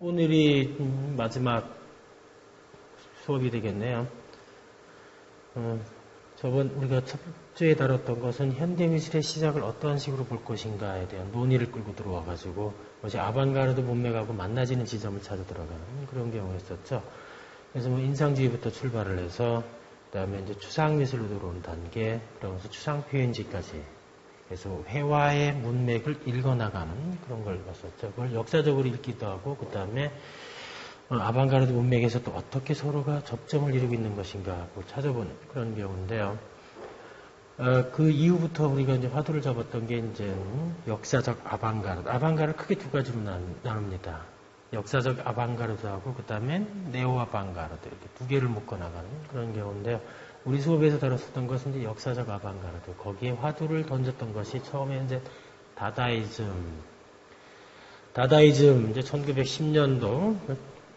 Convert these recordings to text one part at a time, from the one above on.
오늘이 마지막 수업이 되겠네요. 저번 우리가 첫 주에 다뤘던 것은 현대미술의 시작을 어떠한 식으로 볼 것인가에 대한 논의를 끌고 들어와가지고 이제 아방가르드 문맥하고 만나지는 지점을 찾아 들어가는 그런 경우였었죠. 그래서 뭐 인상주의부터 출발을 해서 그다음에 이제 추상미술로 들어오는 단계, 그러면서 추상표현지까지 그래서 회화의 문맥을 읽어나가는 그런 걸 봤었죠. 그걸 역사적으로 읽기도 하고 그다음에 아방가르드 문맥에서 또 어떻게 서로가 접점을 이루고 있는 것인가 찾아보는 그런 경우인데요. 그 이후부터 우리가 이제 화두를 잡았던 게 이제 역사적 아방가르드. 아방가르드 크게 두 가지로 나눕니다. 역사적 아방가르드하고 그 다음에 네오 아방가르드 이렇게 두 개를 묶어 나가는 그런 경우인데요. 우리 수업에서 다뤘었던 것은 이제 역사적 아방가르드. 거기에 화두를 던졌던 것이 처음에 이제 다다이즘 이제 1910년도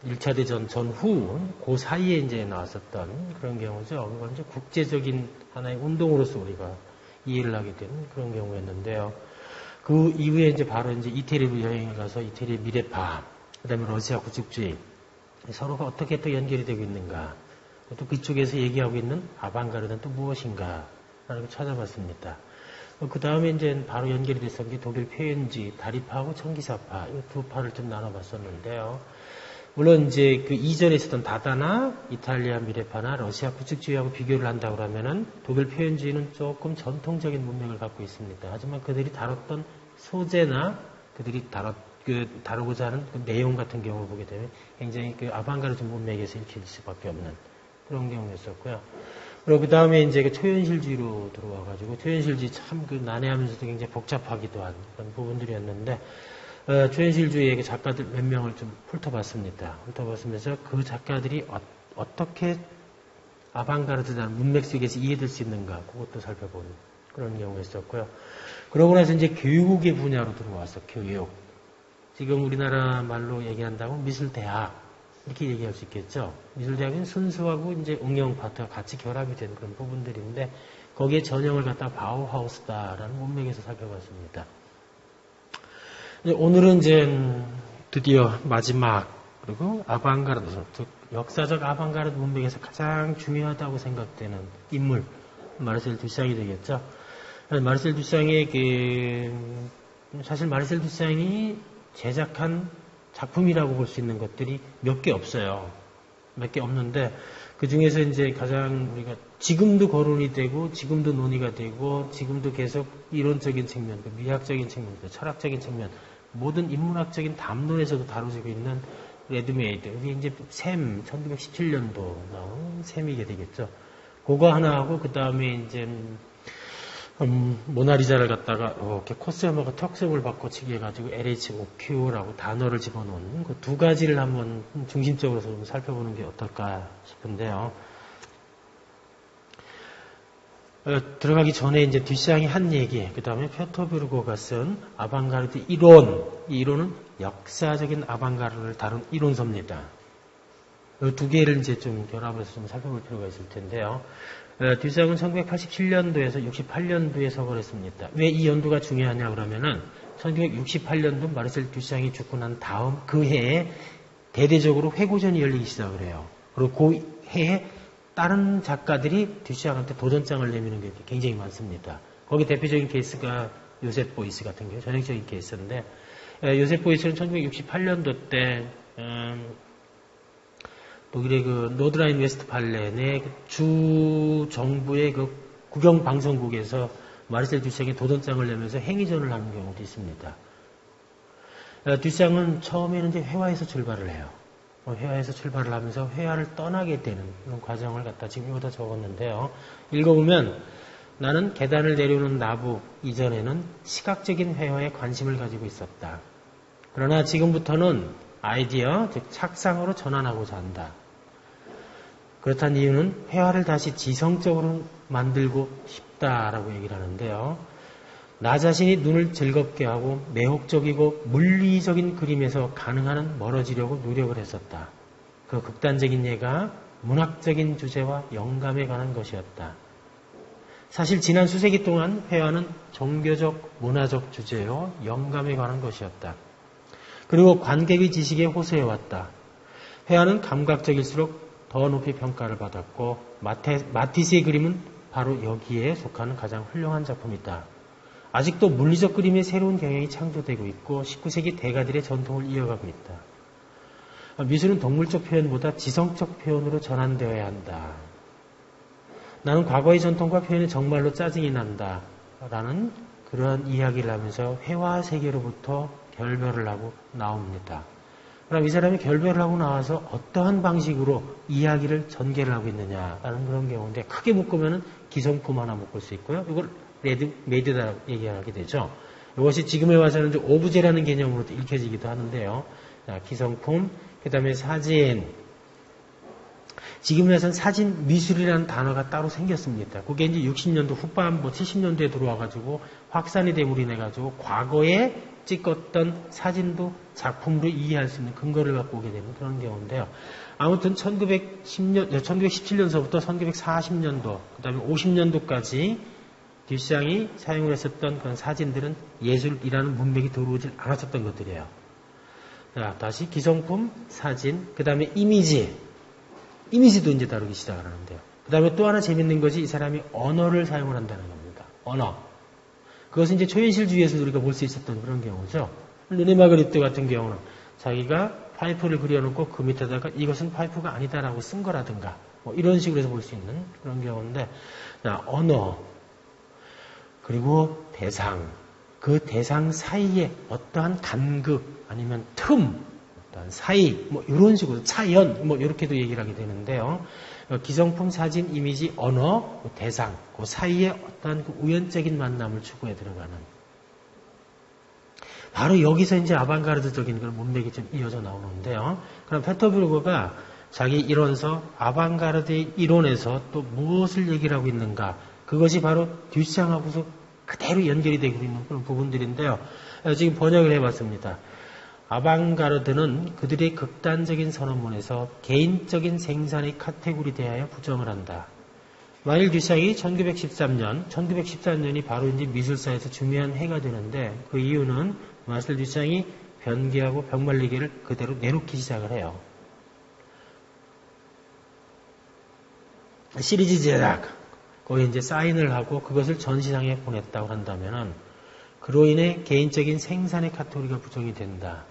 1차 대전 전후 그 사이에 이제 나왔었던 그런 경우죠. 그건 이제 국제적인 하나의 운동으로서 우리가 이해를 하게 된 그런 경우였는데요. 그 이후에 이제 바로 이제 이태리로 여행을 가서 이태리의 미래파, 그다음에 러시아 구축주의 서로가 어떻게 또 연결이 되고 있는가, 또 그쪽에서 얘기하고 있는 아방가르드는 또 무엇인가 라는 걸 찾아봤습니다. 그 다음에 이제 바로 연결이 됐었던 게 독일 표현주의, 다리파하고 청기사파 이 두 파를 좀 나눠봤었는데요. 물론 이제 그 이전에 있었던 다다나 이탈리아 미래파나 러시아 구축주의하고 비교를 한다고 하면은 독일 표현주의는 조금 전통적인 문맥을 갖고 있습니다. 하지만 그들이 다뤘던 소재나 그들이 다루고자 하는 그 내용 같은 경우를 보게 되면 굉장히 그 아방가르드 문맥에서 읽힐 수밖에 없는 그런 경우였었고요. 그리고 그 다음에 이제 그 초현실주의로 들어와가지고 초현실주의 참 그 난해하면서도 굉장히 복잡하기도 한 그런 부분들이었는데 초현실주의의 작가들 몇 명을 좀 훑어봤습니다. 훑어봤으면서 그 작가들이 어떻게 아방가르드라는 문맥 속에서 이해될 수 있는가 그것도 살펴보는 그런 경우였었고요. 그러고 나서 이제 교육의 분야로 들어와서 교육. 지금 우리나라 말로 얘기한다고 미술대학 이렇게 얘기할 수 있겠죠. 미술대학은 순수하고 이제 응용 파트가 같이 결합이 된 그런 부분들인데 거기에 전형을 갖다 바우하우스다라는 문맥에서 살펴봤습니다. 오늘은 이제 드디어 마지막 그리고 아방가르드, 즉 역사적 아방가르드 문맥에서 가장 중요하다고 생각되는 인물 마르셀 듀샹이 되겠죠. 마르셀 듀샹의 사실 마르셀 듀샹이 제작한 작품이라고 볼 수 있는 것들이 몇 개 없어요. 몇 개 없는데 그 중에서 이제 가장 우리가 지금도 거론이 되고 지금도 논의가 되고 지금도 계속 이론적인 측면, 미학적인 측면, 철학적인 측면 모든 인문학적인 담론에서도 다뤄지고 있는 레드메이드. 이게 이제 샘, 1917년도 나온 샘이게 되겠죠. 그거 하나 하고, 그 다음에 이제, 모나리자를 갖다가 이렇게 코스염하고 턱섬을 바꿔치기 해가지고 LHOQ라고 단어를 집어넣은 그 두 가지를 한번 중심적으로 좀 살펴보는 게 어떨까 싶은데요. 들어가기 전에 이제 듀샹이 한 얘기, 그 다음에 페터부르고가 쓴 아방가르드 이론, 이 이론은 역사적인 아방가르드를 다룬 이론서입니다. 이 두 개를 이제 좀 결합해서 좀 살펴볼 필요가 있을 텐데요. 듀샹은 1987년도에서 68년도에 서거를 했습니다. 왜 이 연도가 중요하냐 그러면은 1968년도 마르셀 듀샹이 죽고 난 다음 그 해에 대대적으로 회고전이 열리기 시작을 해요. 그리고 그 해에 다른 작가들이 듀샹한테 도전장을 내미는 게 굉장히 많습니다. 거기 대표적인 케이스가 요셉 보이스 같은 경우 전형적인 케이스인데 요셉 보이스는 1968년도 때 독일의 그 노드라인 웨스트팔렌의 주 정부의 그 국영 방송국에서 마르셀 듀샹에 도전장을 내면서 행위전을 하는 경우도 있습니다. 듀샹은 처음에는 이제 회화에서 출발을 해요. 회화에서 출발을 하면서 회화를 떠나게 되는 그런 과정을 갖다 지금 여기다 적었는데요. 읽어보면 나는 계단을 내려오는 나부 이전에는 시각적인 회화에 관심을 가지고 있었다. 그러나 지금부터는 아이디어, 즉 착상으로 전환하고자 한다. 그렇다는 이유는 회화를 다시 지성적으로 만들고 싶다라고 얘기를 하는데요. 나 자신이 눈을 즐겁게 하고 매혹적이고 물리적인 그림에서 가능한 한 멀어지려고 노력을 했었다. 그 극단적인 예가 문학적인 주제와 영감에 관한 것이었다. 사실 지난 수세기 동안 회화는 종교적, 문화적 주제요 영감에 관한 것이었다. 그리고 관객의 지식에 호소해왔다. 회화는 감각적일수록 더 높이 평가를 받았고 마티스의 그림은 바로 여기에 속하는 가장 훌륭한 작품이다. 아직도 물리적 그림의 새로운 경향이 창조되고 있고 19세기 대가들의 전통을 이어가고 있다. 미술은 동물적 표현보다 지성적 표현으로 전환되어야 한다. 나는 과거의 전통과 표현에 정말로 짜증이 난다. 라는 그러한 이야기를 하면서 회화 세계로부터 결별을 하고 나옵니다. 그럼 이 사람이 결별을 하고 나와서 어떠한 방식으로 이야기를 전개를 하고 있느냐라는 그런 경우인데 크게 묶으면 기성품 하나 묶을 수 있고요. 이걸 메디다 얘기하게 되죠. 이것이 지금에 와서는 이제 오브제라는 개념으로 읽혀지기도 하는데요. 자, 기성품, 그 다음에 사진. 지금에 와서는 사진 미술이라는 단어가 따로 생겼습니다. 그게 이제 60년도 후반부, 70년대에 들어와가지고 확산이 되므로 인해가지고 과거에 찍었던 사진도 작품으로 이해할 수 있는 근거를 갖고 오게 되는 그런 경우인데요. 아무튼 1917년서부터 1940년도, 그 다음에 50년도까지 듀샹이 사용을 했었던 그런 사진들은 예술이라는 문맥이 들어오질 않았었던 것들이에요. 자, 다시 기성품, 사진, 그 다음에 이미지도 이제 다루기 시작을 하는데요. 그 다음에 또 하나 재밌는 것이 이 사람이 언어를 사용을 한다는 겁니다. 언어. 그것은 이제 초현실주의에서 우리가 볼 수 있었던 그런 경우죠. 르네 마그리트 같은 경우는 자기가 파이프를 그려놓고 그 밑에다가 이것은 파이프가 아니다라고 쓴 거라든가 뭐 이런 식으로 해서 볼 수 있는 그런 경우인데, 자, 언어 그리고 대상, 그 대상 사이에 어떠한 간극 아니면 틈, 어떠한 사이 뭐 이런 식으로 차연 뭐 이렇게도 얘기를 하게 되는데요. 기성품, 사진, 이미지, 언어, 대상, 그 사이에 어떠한 그 우연적인 만남을 추구해 들어가는. 바로 여기서 이제 아방가르드적인 그런 문맥이 좀 이어져 나오는데요. 그럼 페터브루크가 자기 이론서 아방가르드의 이론에서 또 무엇을 얘기를 하고 있는가? 그것이 바로 듀샹하고서 그대로 연결이 되고 있는 그런 부분들인데요. 지금 번역을 해봤습니다. 아방가르드는 그들의 극단적인 선언문에서 개인적인 생산의 카테고리 대하여 부정을 한다. 만일 듀샹이 1913년이 바로 이제 미술사에서 중요한 해가 되는데 그 이유는 마셀 듀샹이 변기하고 병말리기를 그대로 내놓기 시작을 해요. 시리즈 제작, 거기에 이제 사인을 하고 그것을 전시장에 보냈다고 한다면은 그로 인해 개인적인 생산의 카테고리가 부정이 된다.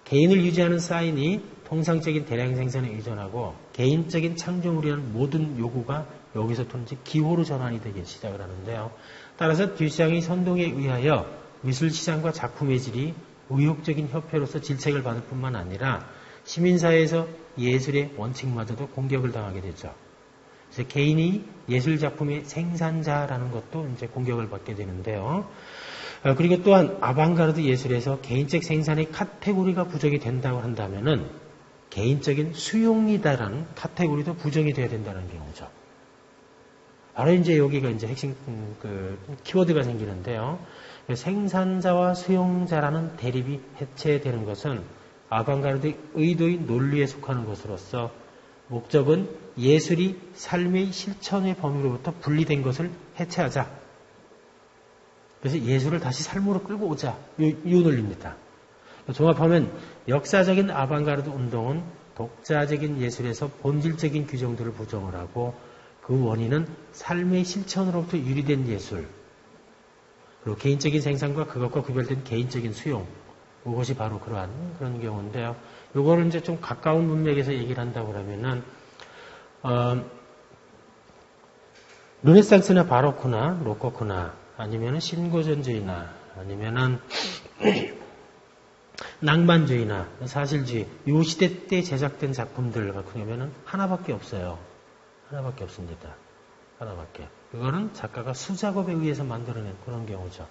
개인을 유지하는 사인이 통상적인 대량 생산에 의존하고 개인적인 창조물이라는 모든 요구가 여기서 이제 기호로 전환이 되기 시작을 하는데요. 따라서 듀샹의 선동에 의하여 미술 시장과 작품의 질이 의욕적인 협회로서 질책을 받을 뿐만 아니라 시민사회에서 예술의 원칙마저도 공격을 당하게 되죠. 그래서 개인이 예술 작품의 생산자라는 것도 이제 공격을 받게 되는데요. 그리고 또한 아방가르드 예술에서 개인적 생산의 카테고리가 부정이 된다고 한다면은 개인적인 수용이다라는 카테고리도 부정이 돼야 된다는 경우죠. 바로 이제 여기가 이제 핵심 키워드가 생기는데요. 생산자와 수용자라는 대립이 해체되는 것은 아방가르드의 의도의 논리에 속하는 것으로서 목적은 예술이 삶의 실천의 범위로부터 분리된 것을 해체하자. 그래서 예술을 다시 삶으로 끌고 오자. 이 논리입니다. 종합하면 역사적인 아방가르드 운동은 독자적인 예술에서 본질적인 규정들을 부정을 하고 그 원인은 삶의 실천으로부터 유리된 예술, 그리고 개인적인 생산과 그것과 구별된 개인적인 수용, 그것이 바로 그러한 그런 경우인데요. 요거를 이제 좀 가까운 문맥에서 얘기를 한다고 그러면은 르네상스나 바로크나 로코코나 아니면은 신고전주의나 아니면은 낭만주의나 사실주의 이 시대 때 제작된 작품들 같은 경우에는 하나밖에 없어요. 하나밖에 없습니다. 하나밖에. 그거는 작가가 수작업에 의해서 만들어낸 그런 경우죠.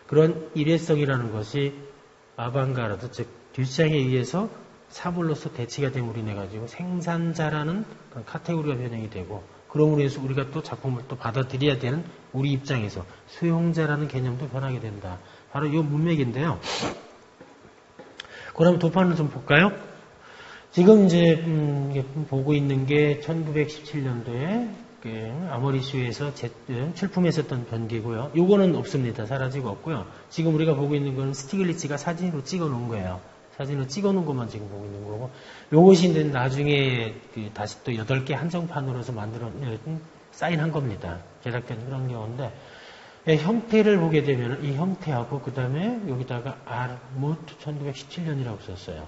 그런 일회성이라는 것이 아방가르드, 즉 듀샹에 의해서 사물로서 대치가 됨으로 인해 가지고 생산자라는 그런 카테고리가 변형이 되고 그러므로 해서 우리가 또 작품을 또 받아들여야 되는 우리 입장에서 수용자라는 개념도 변하게 된다. 바로 이 문맥인데요. 그럼 도판을 좀 볼까요? 지금 이제 보고 있는 게 1917년도에 아모리슈에서 출품했었던 변기고요. 요거는 없습니다. 사라지고 없고요. 지금 우리가 보고 있는 건 스티글리츠가 사진으로 찍어 놓은 거예요. 사진을 찍어놓은 것만 지금 보고 있는 거고, 요것이 이제 나중에 다시 또 8개 한정판으로서 만들어 사인한 겁니다. 제작된 그런 경우인데, 형태를 보게 되면 이 형태하고 그 다음에 여기다가 아르무트 1917년이라고 썼어요.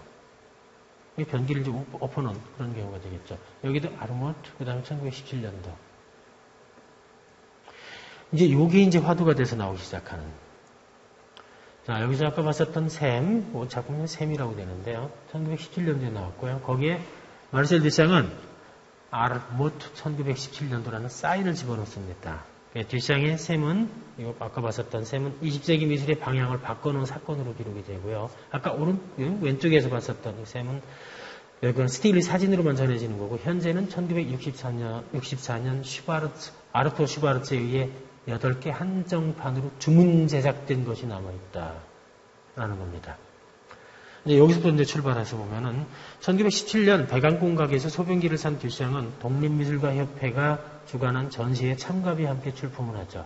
변기를 이제 엎어놓은 그런 경우가 되겠죠. 여기도 아르무트 그 다음에 1917년도. 이제 요게 이제 화두가 돼서 나오기 시작하는. 자, 여기서 아까 봤었던 샘, 작품은 샘이라고 되는데요. 1917년도에 나왔고요. 거기에 마르셀 듀샹은 아르무트 1917년도라는 사인을 집어넣습니다. 듀샹의 샘은, 이거 아까 봤었던 샘은 20세기 미술의 방향을 바꿔놓은 사건으로 기록이 되고요. 아까 왼쪽에서 봤었던 샘은 이건 스틸리 사진으로만 전해지는 거고, 현재는 1964년 아르토 슈바르츠에 의해 8개 한정판으로 주문 제작된 것이 남아있다라는 겁니다. 이제 여기서부터 이제 출발해서 보면은 1917년 백안공각에서 소변기를 산 듀샹은 독립미술가협회가 주관한 전시에 참가비 함께 출품을 하죠.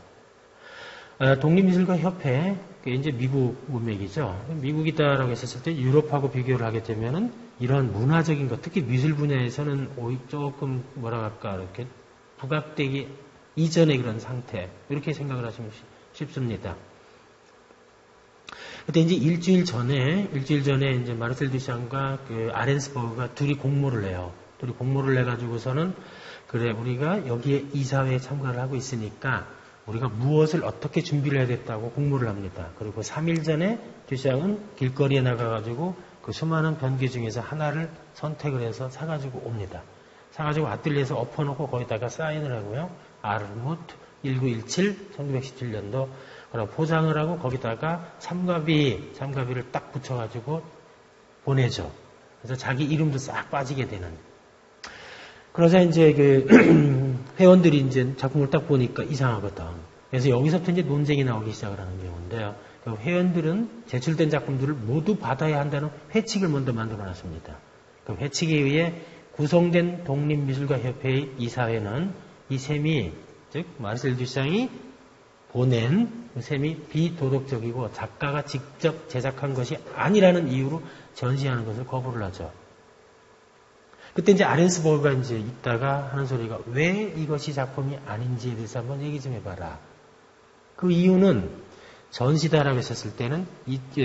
독립미술가협회, 그게 이제 미국 문맥이죠. 미국이다라고 했었을 때 유럽하고 비교를 하게 되면은 이런 문화적인 것, 특히 미술 분야에서는 조금 이렇게 부각되기 이전의 그런 상태, 이렇게 생각을 하시면 쉽습니다. 그때 이제 일주일 전에 이제 마르셀 듀샹과 그 아렌스버그가 둘이 공모를 해요. 둘이 공모를 해가지고서는, 그래, 우리가 여기에 이사회에 참가를 하고 있으니까 우리가 무엇을 어떻게 준비를 해야겠다고 공모를 합니다. 그리고 3일 전에 듀샹은 길거리에 나가가지고 그 수많은 변기 중에서 하나를 선택을 해서 사가지고 옵니다. 사가지고 아뜰리에서 엎어놓고 거기다가 사인을 하고요. 아르무트 1917, 1917년도 그럼 포장을 하고 거기다가 참가비를 딱 붙여가지고 보내죠. 그래서 자기 이름도 싹 빠지게 되는. 그러자 이제 그 회원들이 이제 작품을 딱 보니까 이상하거든. 그래서 여기서부터 이제 논쟁이 나오기 시작을 하는 경우인데요. 그 회원들은 제출된 작품들을 모두 받아야 한다는 회칙을 먼저 만들어놨습니다. 그 회칙에 의해 구성된 독립미술가협회의 이사회는 이 셈이, 즉 마르셀 듀샹이 보낸 셈이 비도덕적이고 작가가 직접 제작한 것이 아니라는 이유로 전시하는 것을 거부를 하죠. 그때 이제 아렌스버그가 이제 있다가 하는 소리가, 왜 이것이 작품이 아닌지에 대해서 한번 얘기 좀 해봐라. 그 이유는 전시다라고 했었을 때는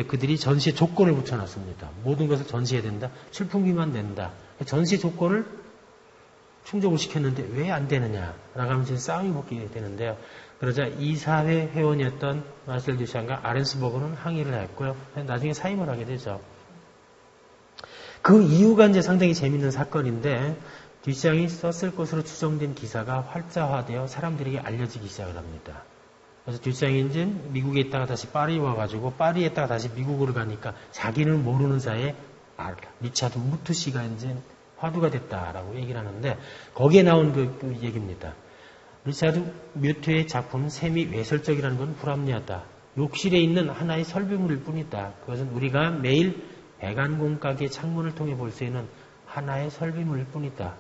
그들이 전시의 조건을 붙여놨습니다. 모든 것을 전시해야 된다. 출품비만 낸다. 전시 조건을 충족을 시켰는데 왜 안 되느냐라고 하면서 싸움이 붙게 되는데요. 그러자 이사회 회원이었던 마르셀 듀샹과 아렌스버그는 항의를 했고요. 나중에 사임을 하게 되죠. 그 이유가 이제 상당히 재밌는 사건인데, 듀샹이 썼을 것으로 추정된 기사가 활자화되어 사람들에게 알려지기 시작을 합니다. 그래서 듀샹이 이제 미국에 있다가 다시 파리에 와가지고, 파리에 있다가 다시 미국으로 가니까 자기는 모르는 사이에 리차드 무트 씨가 이제 화두가 됐다라고 얘기를 하는데, 거기에 나온 그 얘기입니다. 리차드 뮤트의 작품 셈이 외설적이라는 건 불합리하다. 욕실에 있는 하나의 설비물일 뿐이다. 그것은 우리가 매일 백안공 가게의 창문을 통해 볼 수 있는 하나의 설비물일 뿐이다.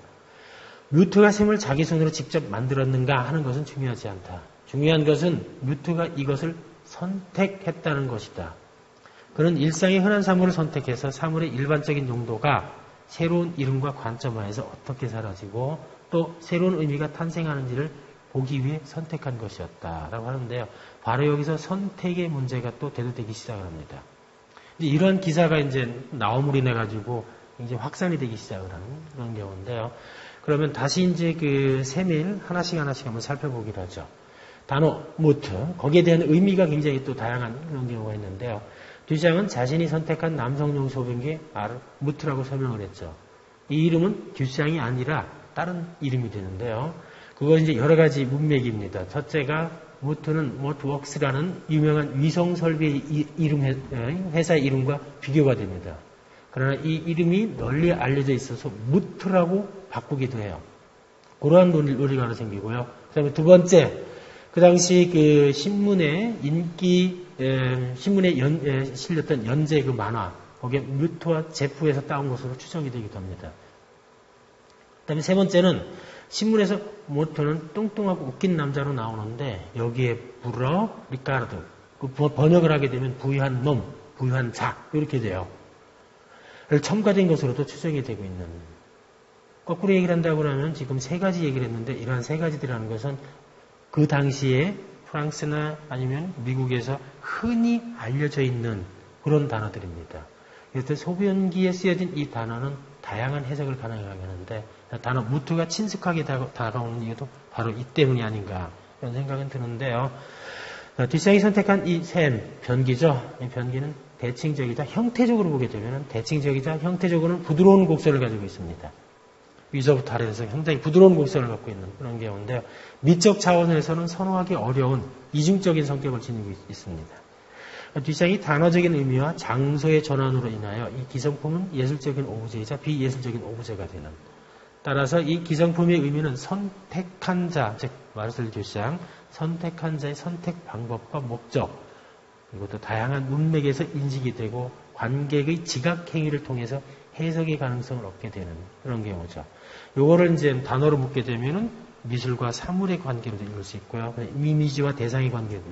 뮤트가 셈을 자기 손으로 직접 만들었는가 하는 것은 중요하지 않다. 중요한 것은 뮤트가 이것을 선택했다는 것이다. 그는 일상의 흔한 사물을 선택해서 사물의 일반적인 용도가 새로운 이름과 관점화에서 어떻게 사라지고 또 새로운 의미가 탄생하는지를 보기 위해 선택한 것이었다라고 하는데요. 바로 여기서 선택의 문제가 또 대두되기 시작을 합니다. 이제 이런 기사가 이제 나옴으로 인해 가지고 이제 확산이 되기 시작을 하는 그런 경우인데요. 그러면 다시 이제 그 세밀 하나씩 한번 살펴보기로 하죠. 단어 무트, 거기에 대한 의미가 굉장히 또 다양한 그런 경우가 있는데요. 듀샹은 자신이 선택한 남성용 소변기에 무트라고 설명을 했죠. 이 이름은 듀샹이 아니라 다른 이름이 되는데요. 그건 이제 여러 가지 문맥입니다. 첫째가 무트는 모트웍스라는 유명한 위성 설비의 회사의 이름과 비교가 됩니다. 그러나 이 이름이 널리 알려져 있어서 무트라고 바꾸기도 해요. 그러한 논리가 하나 생기고요. 그 다음에 두 번째, 그 당시 그 신문에 실렸던 연재 그 만화, 거기에 뮤트와 제프에서 따온 것으로 추정이 되기도 합니다. 그 다음에 세 번째는 신문에서 모토는 뚱뚱하고 웃긴 남자로 나오는데 여기에 불어 리카르도, 그 번역을 하게 되면 부유한 놈, 부유한 자 이렇게 돼요. 첨가된 것으로도 추정이 되고 있는. 거꾸로 얘기를 한다고 하면 지금 세 가지 얘기를 했는데 이러한 세 가지들이라는 것은 그 당시에 프랑스나 아니면 미국에서 흔히 알려져 있는 그런 단어들입니다. 그래서 소변기에 쓰여진 이 단어는 다양한 해석을 가능하게 하는데 단어 무트가 친숙하게 다가오는 이유도 바로 이 때문이 아닌가 이런 생각은 드는데요. 뒷장이 선택한 이 셈, 변기죠. 이 변기는 대칭적이자 형태적으로 보게 되면 대칭적이자 형태적으로는 부드러운 곡선을 가지고 있습니다. 위서부터 아래에서 상당히 부드러운 곡선을 갖고 있는 그런 경우인데요. 미적 차원에서는 선호하기 어려운 이중적인 성격을 지니고 있습니다. 뒷장이 단어적인 의미와 장소의 전환으로 인하여 이 기성품은 예술적인 오브제이자 비예술적인 오브제가 되는. 따라서 이 기성품의 의미는 선택한 자, 즉 마르셀 뒷장, 선택한 자의 선택 방법과 목적, 그리고 또 다양한 문맥에서 인식이 되고 관객의 지각 행위를 통해서 해석의 가능성을 얻게 되는 그런 경우죠. 요거를 이제 단어로 묶게 되면은 미술과 사물의 관계로도 읽을 수 있고요. 이미지와 대상의 관계도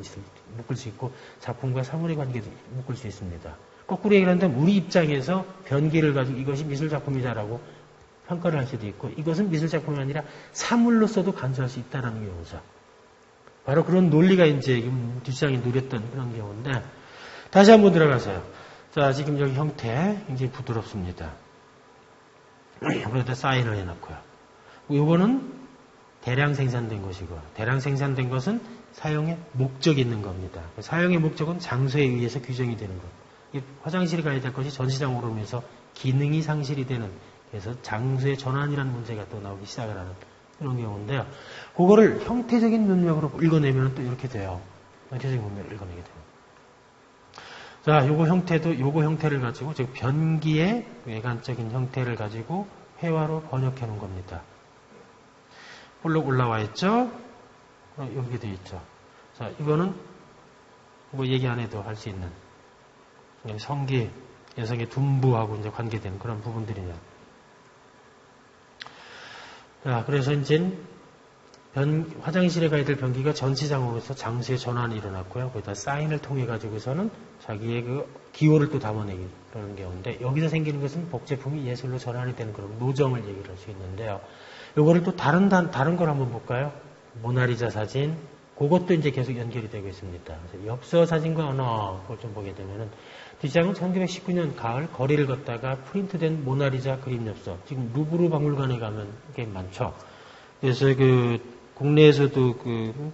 묶을 수 있고 작품과 사물의 관계도 묶을 수 있습니다. 거꾸로 얘기를 한다면 우리 입장에서 변기를 가지고 이것이 미술작품이다라고 평가를 할 수도 있고 이것은 미술작품이 아니라 사물로서도 간주할 수 있다는 경우죠. 바로 그런 논리가 이제 뒷장이 누렸던 그런 경우인데 다시 한번 들어가세요. 자, 지금 여기 형태 굉장히 부드럽습니다. 여기다 사인을 해놨고요. 이거는 대량 생산된 것이고 대량 생산된 것은 사용의 목적이 있는 겁니다. 사용의 목적은 장소에 의해서 규정이 되는 것. 화장실에 가야 될 것이 전시장으로 오면서 기능이 상실이 되는 그래서 장소의 전환이라는 문제가 또 나오기 시작을 하는 그런 경우인데요. 그거를 형태적인 문맥으로 읽어내면 또 이렇게 돼요. 형태적인 문맥을 읽어내게 돼요. 자, 요거 형태를 가지고, 즉, 변기의 외관적인 형태를 가지고 회화로 번역해 놓은 겁니다. 볼록 올라와 있죠? 여기 되어 있죠. 자, 이거는 뭐 얘기 안 해도 할 수 있는 성기, 여성의 둔부하고 이제 관계되는 그런 부분들이냐. 자, 그래서 이제 화장실에 가야 될 변기가 전시장으로서 장소의 전환이 일어났고요. 거기다 사인을 통해 가지고서는 자기의 그 기호를 또 담아내기 그러는 경우인데 여기서 생기는 것은 복제품이 예술로 전환이 되는 그런 노정을 얘기를 할 수 있는데요. 요거를 또 다른 걸 한번 볼까요? 모나리자 사진. 그것도 이제 계속 연결이 되고 있습니다. 그래서 엽서 사진과 언어 그걸 좀 보게 되면은 뒷장은 1919년 가을 거리를 걷다가 프린트된 모나리자 그림 엽서. 지금 루브르 박물관에 가면 꽤 많죠. 그래서 국내에서도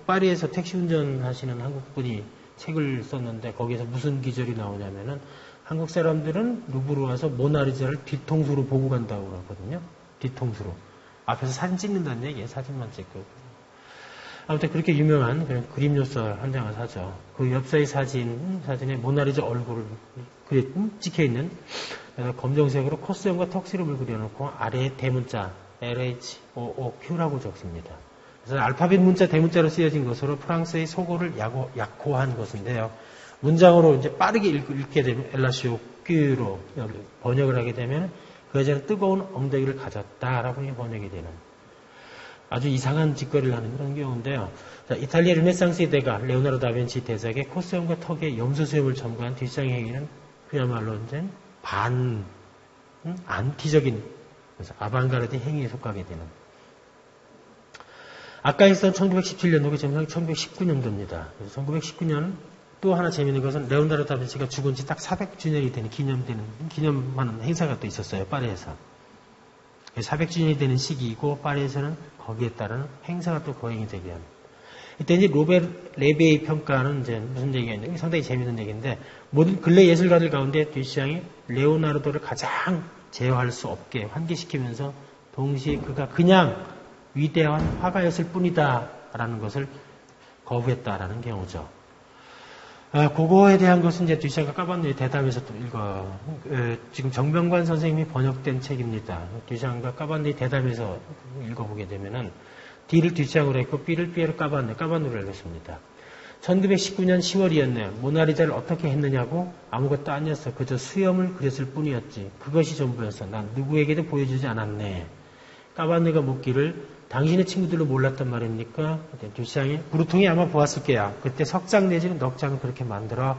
파리에서 택시 운전하시는 한국분이 책을 썼는데 거기에서 무슨 기절이 나오냐면은 한국 사람들은 루브르 와서 모나리자를 뒤통수로 보고 간다고 그러거든요. 뒤통수로. 앞에서 사진 찍는다는 얘기예요. 사진만 찍고. 아무튼 그렇게 유명한 그림 엽서 한 장을 사죠. 그 엽서의 사진에 모나리자 얼굴을 찍혀있는 검정색으로 코스염과 턱시름을 그려놓고 아래에 대문자 LHOOQ라고 적습니다. 그래서 알파벳 문자 대문자로 쓰여진 것으로 프랑스의 소고를 약호한 것인데요. 문장으로 이제 빠르게 읽게 되면 LHOQ로 번역을 하게 되면 그 여자는 뜨거운 엉덩이를 가졌다라고 번역이 되는 아주 이상한 짓거리를 하는 그런 경우인데요. 자, 이탈리아 르네상스의 대가 레오나르도 다빈치 대작의 코스염과 턱에 염소수염을 첨가한 뒷장의 행위는 그야말로 이제 안티적인 그래서 아방가르드 행위에 속하게 되는. 아까 했던 1917년도가 지금 1919년도입니다. 그래서 1919년 또 하나 재미있는 것은 레오나르도 다빈치가 죽은 지 딱 400주년이 되는 기념하는 행사가 또 있었어요. 파리에서. 400주년이 되는 시기이고 파리에서는 거기에 따른 행사가 또 거행이 되게 합니다. 이때 이제 로베르 레베의 평가는 이제 무슨 얘기가 있는데 상당히 재미있는 얘기인데 모든 근래 예술가들 가운데 뒷시장이 레오나르도를 가장 제어할 수 없게 환기시키면서 동시에 그가 그냥 위대한 화가였을 뿐이다라는 것을 거부했다라는 경우죠. 그거에 대한 것은 이제 뒷시장과 까반노의 대담에서 또 지금 정병관 선생님이 번역된 책입니다. 뒷시장과 까반노의 대담에서 읽어보게 되면은 D를 뒷시장으로 했고 B를 B로 까반노를 했습니다. 1919년 10월이었네요. 모나리자를 어떻게 했느냐고 아무것도 아니었어. 그저 수염을 그렸을 뿐이었지. 그것이 전부였어. 난 누구에게도 보여주지 않았네. 까반노가 묻기를 당신의 친구들로 몰랐단 말입니까? 뒷시장이 브루통이 아마 보았을 거야. 그때 석장 내지는 넉 장을 그렇게 만들어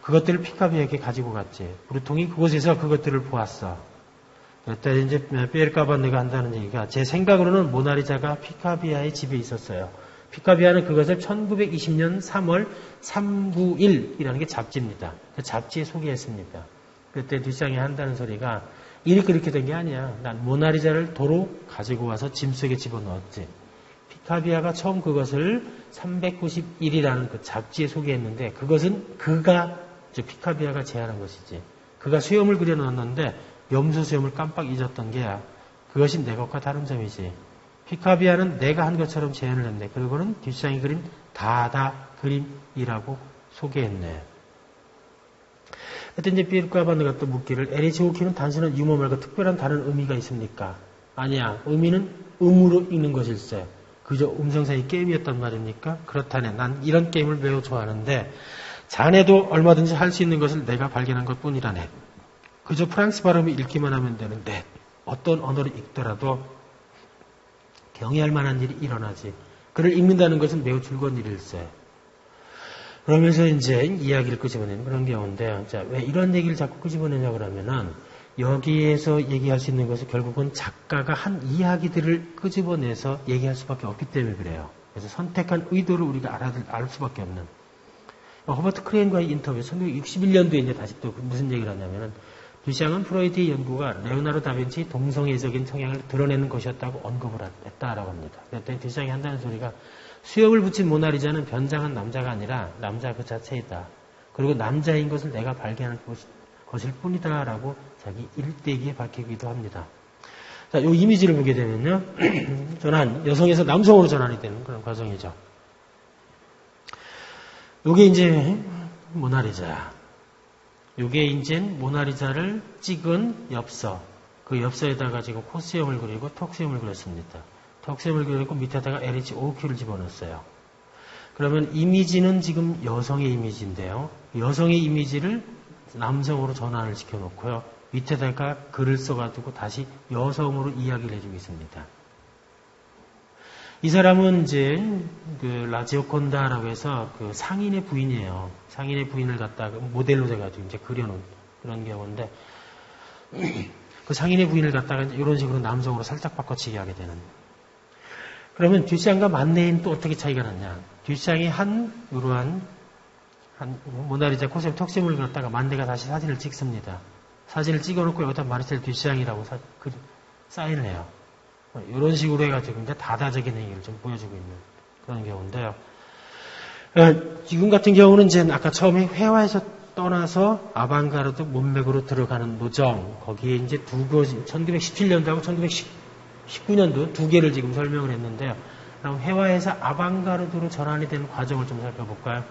그것들을 피카비에게 가지고 갔지. 브루통이 그곳에서 그것들을 보았어. 그때 이제 피에르 카바네가 한다는 얘기가 제 생각으로는 모나리자가 피카비아의 집에 있었어요. 피카비아는 그것을 1920년 3월 391이라는 게 잡지입니다. 그 잡지에 소개했습니다. 그때 뒷장이 한다는 소리가 일이 그렇게 된 게 아니야. 난 모나리자를 도로 가지고 와서 짐 속에 집어넣었지. 피카비아가 처음 그것을 391이라는 그 잡지에 소개했는데 그것은 피카비아가 제안한 것이지. 그가 수염을 그려놓았는데 염소 수염을 깜빡 잊었던 게야. 그것이 내 것과 다른 점이지. 피카비아는 내가 한 것처럼 제안을 했네. 그리고는 뒷장이 그린 다다 그림이라고 소개했네. 그때 이제 피에르 카바네가 또 묻기를 LH 오키는 단순한 유머 말고 특별한 다른 의미가 있습니까? 아니야. 의미는 음으로 읽는 것일세. 그저 음성 사이 게임이었단 말입니까? 그렇다네. 난 이런 게임을 매우 좋아하는데 자네도 얼마든지 할 수 있는 것을 내가 발견한 것뿐이라네. 그저 프랑스 발음을 읽기만 하면 되는데 어떤 언어를 읽더라도 경외할 만한 일이 일어나지. 글을 읽는다는 것은 매우 즐거운 일일세. 그러면서 이제 이야기를 끄집어내는 그런 경우인데, 자, 왜 이런 얘기를 자꾸 끄집어내냐고 그러면은, 여기에서 얘기할 수 있는 것은 결국은 작가가 한 이야기들을 끄집어내서 얘기할 수밖에 없기 때문에 그래요. 그래서 선택한 의도를 우리가 알 수밖에 없는. 허버트 크레인과의 인터뷰, 1961년도에 이제 다시 또 무슨 얘기를 하냐면은, 듀샹은 프로이드의 연구가 레오나르도 다빈치의 동성애적인 성향을 드러내는 것이었다고 언급을 했다라고 합니다. 그랬더니 듀샹이 한다는 소리가 수염을 붙인 모나리자는 변장한 남자가 아니라 남자 그 자체이다. 그리고 남자인 것을 내가 발견할 것일 뿐이다라고 자기 일대기에 밝히기도 합니다. 자, 이 이미지를 보게 되면요. 전환, 여성에서 남성으로 전환이 되는 그런 과정이죠. 요게 이제 모나리자. 요게 이제 모나리자를 찍은 엽서. 그 엽서에다가 지금 코수염을 그리고 턱수염을 그렸습니다. 턱수염을 그리고 밑에다가 LH OQ를 집어넣었어요. 그러면 이미지는 지금 여성의 이미지인데요. 여성의 이미지를 남성으로 전환을 시켜놓고요. 밑에다가 글을 써가지고 다시 여성으로 이야기를 해주고 있습니다. 이 사람은 이제 그 라지오콘다라고 해서 그 상인의 부인이에요. 상인의 부인을 갖다가 모델로 돼가지고 이제 그려놓은 그런 경우인데 그 상인의 부인을 갖다가 이런 식으로 남성으로 살짝 바꿔치기 하게 되는. 그러면 듀샹과 만네인 또 어떻게 차이가 났냐? 듀샹이 이러한 모나리자 코스염 턱수염을 그렸다가 만네가 다시 사진을 찍습니다. 사진을 찍어놓고 여기다 마르셀 듀샹이라고 사인을 해요. 이런 식으로 해가지고 이제 다다적인 행위를 좀 보여주고 있는 그런 경우인데요. 지금 같은 경우는 이제 아까 처음에 회화에서 떠나서 아방가르드 문맥으로 들어가는 노정, 거기에 이제 1917년도하고 1919년도 두 개를 지금 설명을 했는데요. 그럼 회화에서 아방가르드로 전환이 되는 과정을 좀 살펴볼까요?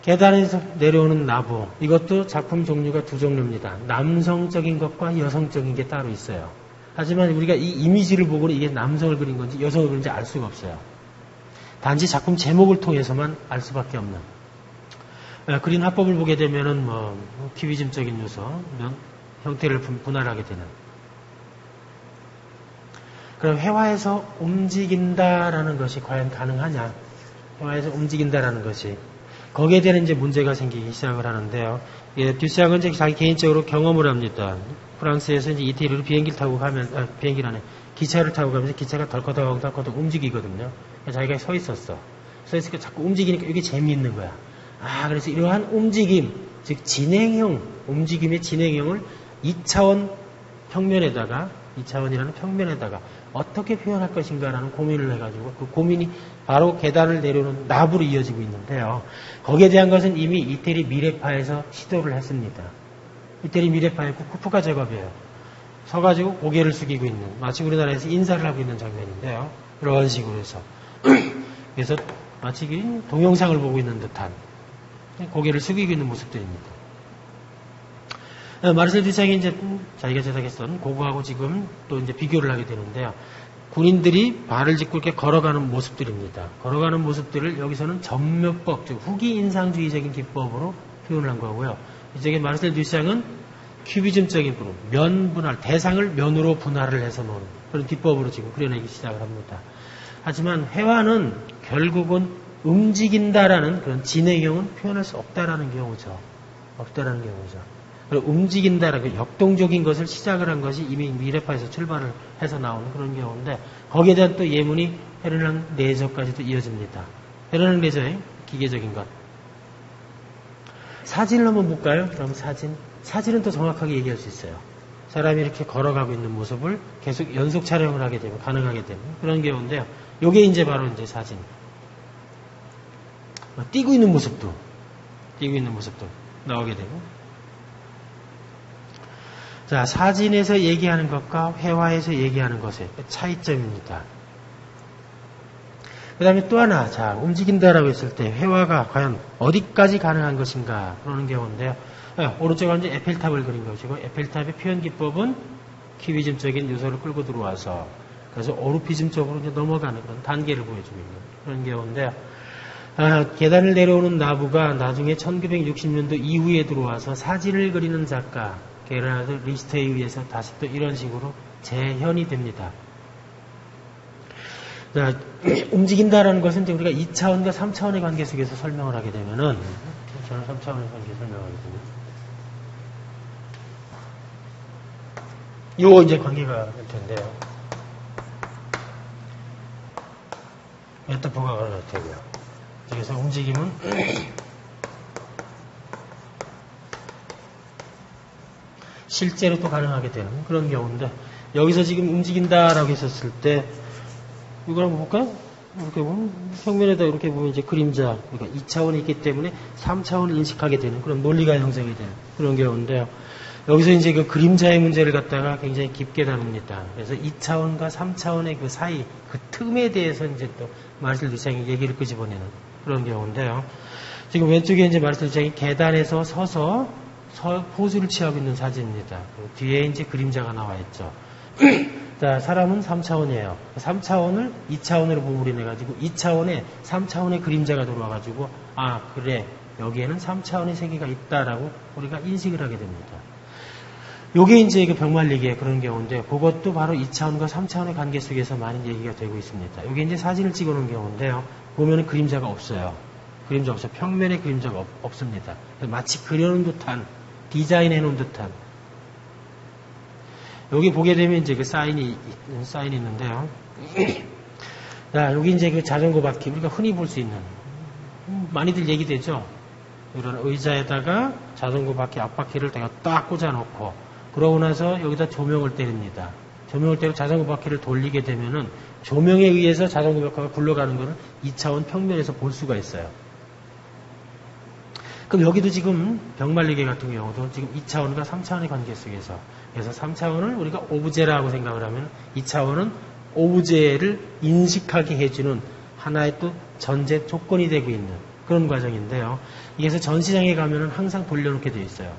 계단에서 내려오는 나부, 이것도 작품 종류가 두 종류입니다. 남성적인 것과 여성적인 게 따로 있어요. 하지만 우리가 이 이미지를 보고는 이게 남성을 그린 건지 여성을 그린지 알 수가 없어요. 단지 작품 제목을 통해서만 알 수밖에 없는. 그린 화법을 보게 되면은 큐비즘적인 요소, 형태를 분할하게 되는. 그럼 회화에서 움직인다라는 것이 과연 가능하냐? 회화에서 움직인다라는 것이. 거기에 대한 이제 문제가 생기기 시작을 하는데요. 듀샹은 이제 자기 개인적으로 경험을 합니다. 프랑스에서 이제 이태리로 비행기를 타고 가면, 비행기라네. 기차를 타고 가면서 기차가 덜커덕 움직이거든요. 자기가 서 있었어. 서 있으니까 자꾸 움직이니까 이게 재미있는 거야. 그래서 이러한 움직임, 즉, 움직임의 진행형을 2차원 이라는 평면에다가 어떻게 표현할 것인가라는 고민을 해가지고 그 고민이 바로 계단을 내려오는 나부로 이어지고 있는데요. 거기에 대한 것은 이미 이태리 미래파에서 시도를 했습니다. 이태리 미래파의 쿠프카 작업이에요. 서가지고 고개를 숙이고 있는, 마치 우리나라에서 인사를 하고 있는 장면인데요. 이런 식으로 해서. 그래서 마치 동영상을 보고 있는 듯한 고개를 숙이고 있는 모습들입니다. 마르셀 듀샹이 이제 자기가 제작했던 그거하고 지금 또 이제 비교를 하게 되는데요. 군인들이 발을 짚고 이렇게 걸어가는 모습들입니다. 걸어가는 모습들을 여기서는 전면법, 즉 후기 인상주의적인 기법으로 표현을 한 거고요. 이쪽에 마르셀 듀샹은 큐비즘적인 부분, 면 분할, 대상을 면으로 분할을 해서 놓은 그런 기법으로 지금 그려내기 시작을 합니다. 하지만 회화는 결국은 움직인다라는 그런 진행형은 표현할 수 없다라는 경우죠. 그리고 움직인다라고 역동적인 것을 시작을 한 것이 이미 미래파에서 출발을 해서 나오는 그런 경우인데 거기에 대한 또 예문이 헤르낭 레저까지도 이어집니다. 헤르낭 레저의 기계적인 것. 사진을 한번 볼까요? 그럼 사진은 또 정확하게 얘기할 수 있어요. 사람이 이렇게 걸어가고 있는 모습을 계속 연속 촬영을 하게 되면 가능하게 되는 그런 경우인데요. 요게 이제 바로 이제 사진. 뛰고 있는 모습도 나오게 되고. 자, 사진에서 얘기하는 것과 회화에서 얘기하는 것의 차이점입니다. 그 다음에 또 하나, 자, 움직인다라고 했을 때 회화가 과연 어디까지 가능한 것인가 그러는 경우인데요. 오른쪽은 이제 에펠탑을 그린 것이고 에펠탑의 표현 기법은 키위즘적인 요소를 끌고 들어와서 그래서 오르피즘 쪽으로 이제 넘어가는 그런 단계를 보여주고 있는 그런 경우인데요. 계단을 내려오는 나부가 나중에 1960년도 이후에 들어와서 사진을 그리는 작가 게르하드 리히터에 의해서 다시 또 이런 식으로 재현이 됩니다. 자, 움직인다라는 것은 이제 우리가 2차원과 3차원의 관계 속에서 설명을 하게 되면은 저는 3차원의 관계 설명하겠습니다. 요 이제 관계가 될 텐데요. 메타포가 가능할 테고요. 그래서 움직임은 실제로 또 가능하게 되는 그런 경우인데 여기서 지금 움직인다라고 했었을 때 이걸 한번 볼까요? 이렇게 보면 평면에다 이렇게 보면 이제 그림자 그러니까 2차원이 있기 때문에 3차원을 인식하게 되는 그런 논리가 형성이 되는 그런 경우인데요. 여기서 이제 그 그림자의 문제를 갖다가 굉장히 깊게 다룹니다. 그래서 2차원과 3차원의 그 사이, 그 틈에 대해서 이제 또 마르셀 두샹이 얘기를 끄집어내는 그런 경우인데요. 지금 왼쪽에 이제 마르셀 두샹이 계단에서 서서 포즈를 취하고 있는 사진입니다. 뒤에 이제 그림자가 나와 있죠. 자, 사람은 3차원이에요. 3차원을 2차원으로 분물해내가지고 2차원에 3차원의 그림자가 들어와가지고 아, 그래. 여기에는 3차원의 세계가 있다라고 우리가 인식을 하게 됩니다. 요게 이제 그 병말리기의 그런 경우인데 그것도 바로 2차원과 3차원의 관계 속에서 많은 얘기가 되고 있습니다. 요게 이제 사진을 찍어 놓은 경우인데요. 보면은 그림자가 없어요. 그림자 없어요. 평면에 그림자가 없습니다. 마치 그려놓은 듯한, 디자인해 놓은 듯한. 여기 보게 되면 이제 그 사인이 있는데요. 자, 여기 이제 그 자전거 바퀴, 우리가 흔히 볼 수 있는, 많이들 얘기되죠? 이런 의자에다가 자전거 바퀴 앞바퀴를 내가 딱 꽂아놓고, 그러고 나서 여기다 조명을 때립니다. 조명을 때려 자전거 바퀴를 돌리게 되면은 조명에 의해서 자전거 바퀴가 굴러가는 것을 2차원 평면에서 볼 수가 있어요. 그럼 여기도 지금 병말리기 같은 경우도 지금 2차원과 3차원의 관계 속에서 그래서 3차원을 우리가 오브제라고 생각을 하면 2차원은 오브제를 인식하게 해주는 하나의 또 전제 조건이 되고 있는 그런 과정인데요. 이게서 전시장에 가면은 항상 돌려놓게 되어 있어요.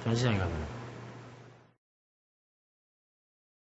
전시장에 가면은.